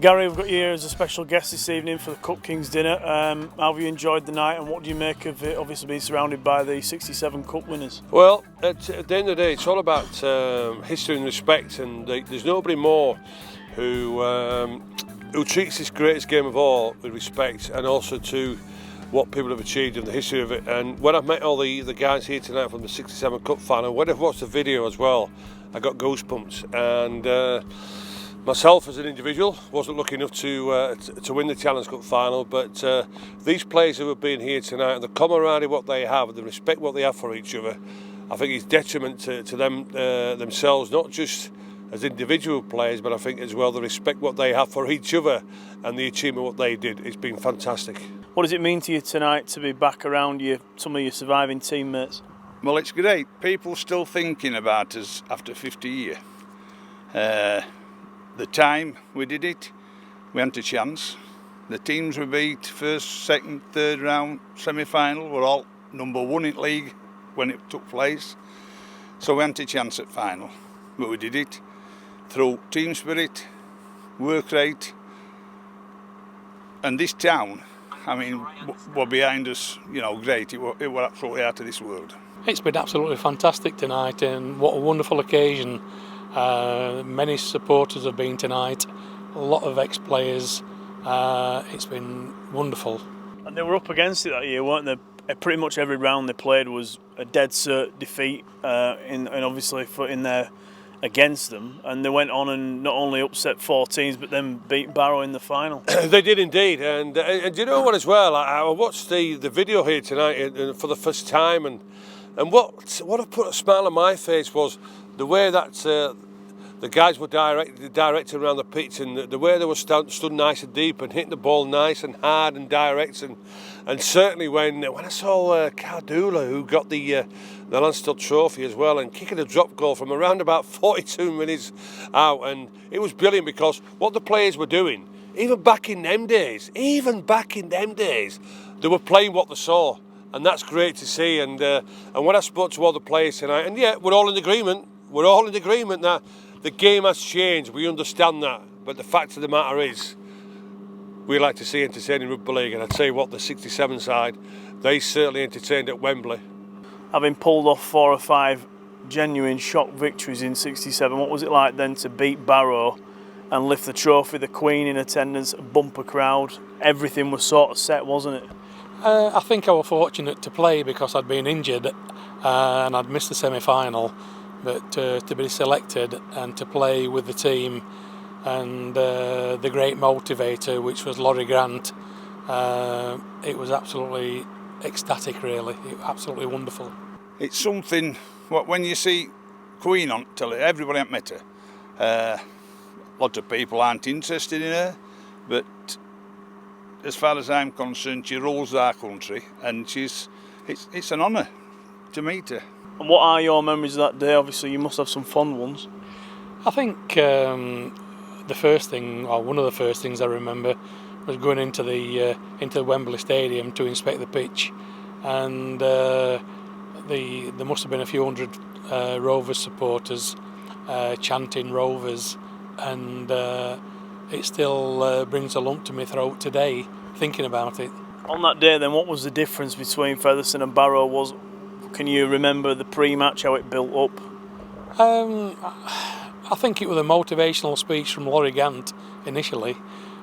Gary, we've got you here as a special guest this evening for the Cup Kings dinner. How have you enjoyed the night, and what do you make of it, obviously being surrounded by the 67 Cup winners? Well, at the end of the day, it's all about history and respect, and there's nobody more who treats this greatest game of all with respect, and also to what people have achieved in the history of it. And when I've met all the guys here tonight from the 67 Cup final, when I've watched the video as well, I got goosebumps. And myself as an individual wasn't lucky enough to win the Challenge Cup final, but these players who have been here tonight, and the camaraderie what they have, and the respect what they have for each other, I think is detriment to them themselves, not just as individual players, but I think as well the respect what they have for each other and the achievement what they did. It's been fantastic. What does it mean to you tonight to be back around some of your surviving teammates? Well, it's great. People still thinking about us after 50 years. The time we did it, we hadn't a chance. The teams we beat, first, second, third round, semi-final, were all number one in league when it took place. So we hadn't a chance at final, but we did it through team spirit, work rate, and this town, I mean, were behind us, great. It were absolutely out of this world. It's been absolutely fantastic tonight, and what a wonderful occasion. Many supporters have been tonight, a lot of ex-players. It's been wonderful. And they were up against it that year, weren't they? Pretty much every round they played was a dead cert defeat, and obviously in there against them. And they went on and not only upset 4 teams, but then beat Barrow in the final. They did indeed, and do you know what as well? I watched the video here tonight for the first time, and what put a smile on my face was the way that the guys were directed around the pitch, and the way they were stood nice and deep and hitting the ball nice and hard and direct, and certainly when I saw Cardula, who got the Lansdale Trophy as well, and kicking a drop goal from around about 42 minutes out, and it was brilliant because what the players were doing, even back in them days, they were playing what they saw, and that's great to see. And when I spoke to all the players tonight, and yeah, we're all in agreement that the game has changed, we understand that, but the fact of the matter is we like to see entertaining rugby league, and I'd say what the 67 side, they certainly entertained at Wembley. Having pulled off 4 or 5 genuine shock victories in 67, what was it like then to beat Barrow and lift the trophy, the Queen in attendance, a bumper crowd, everything was sort of set, wasn't it? I think I was fortunate to play because I'd been injured and I'd missed the semi-final, but to be selected and to play with the team and the great motivator, which was Laurie Grant, it was absolutely ecstatic, really. It was absolutely wonderful. It's something, when you see Queen on telly, everybody ain't met her. Lots of people aren't interested in her, but as far as I'm concerned, she rules our country, and it's an honour to meet her. And what are your memories of that day? Obviously, you must have some fond ones. I think the first thing, or one of the first things I remember, was going into the Wembley Stadium to inspect the pitch, and there must have been a few hundred Rovers supporters chanting Rovers, and it still brings a lump to my throat today thinking about it. On that day then, what was the difference between Featherstone and Barrow? Can you remember the pre-match, how it built up? I think it was a motivational speech from Laurie Grant initially,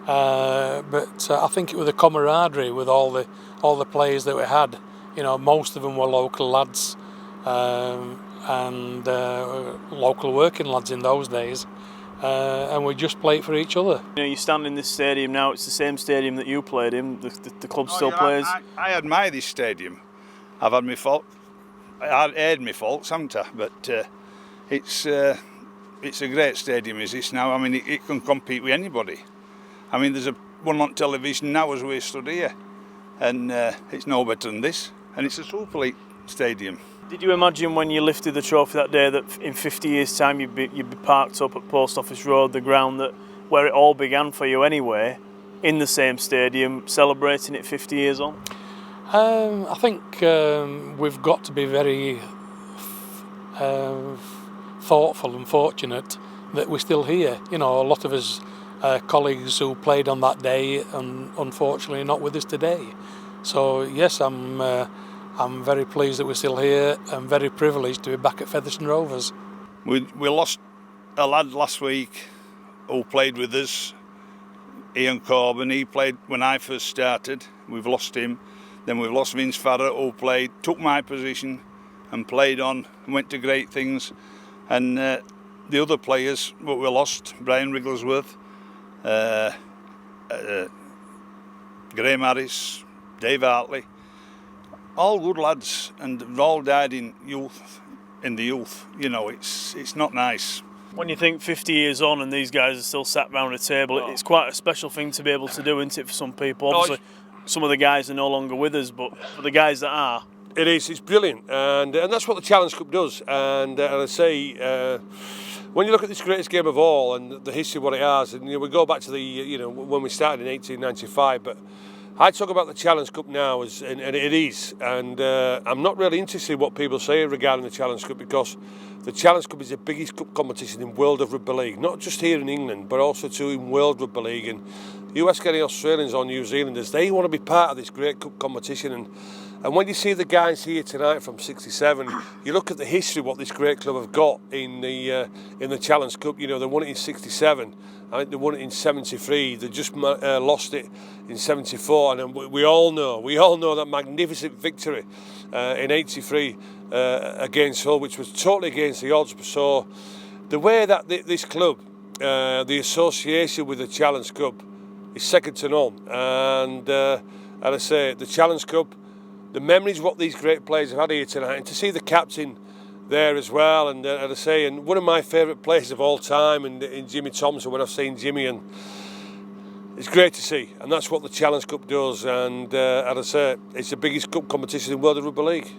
but I think it was the camaraderie with all the players that we had. Most of them were local lads and local working lads in those days, and we just played for each other. You stand in this stadium now, it's the same stadium that you played in, the club still plays. I admire this stadium. I've had my fault. I've aired my faults, haven't I? But it's a great stadium, is this now? I mean, it can compete with anybody. I mean, there's one on television now as we stood here, and it's no better than this. And it's a Super League stadium. Did you imagine when you lifted the trophy that day that in 50 years' time you'd be parked up at Post Office Road, the ground where it all began for you anyway, in the same stadium, celebrating it 50 years on? I think we've got to be very thoughtful and fortunate that we're still here. A lot of us colleagues who played on that day and unfortunately not with us today. So yes, I'm very pleased that we're still here and very privileged to be back at Featherstone Rovers. We lost a lad last week who played with us, Ian Corbin. He played when I first started. We've lost him. Then we've lost Vince Farrer, who took my position and played on and went to great things. And the other players what we lost, Brian Wrigglesworth, Graham Harris, Dave Hartley, all good lads, and they've all died in the youth. You know, it's not nice. When you think 50 years on and these guys are still sat round a table, it's quite a special thing to be able to do, isn't it, for some people? Obviously, some of the guys are no longer with us, but for the guys that are, it's brilliant, and that's what the Challenge Cup does. And I say, when you look at this greatest game of all and the history of what it has, and we go back to the when we started in 1895, but I talk about the Challenge Cup now, and it is, and I'm not really interested in what people say regarding the Challenge Cup, because the Challenge Cup is the biggest cup competition in world of rugby league, not just here in England, but also too in world rugby league. And you ask any Australians or New Zealanders, they want to be part of this great cup competition. And when you see the guys here tonight from '67, you look at the history of what this great club have got in the Challenge Cup. You know, they won it in '67. I think they won it in '73. They just lost it in '74, and we all know that magnificent victory in '83 against Hull, which was totally against the odds. So the way that this club, the association with the Challenge Cup, is second to none. And I say the Challenge Cup, the memories what these great players have had here tonight, and to see the captain there as well, and I say, and one of my favourite players of all time, and in Jimmy Thompson, when I've seen Jimmy, and it's great to see, and that's what the Challenge Cup does. And I say, it's the biggest cup competition in the world of rugby league.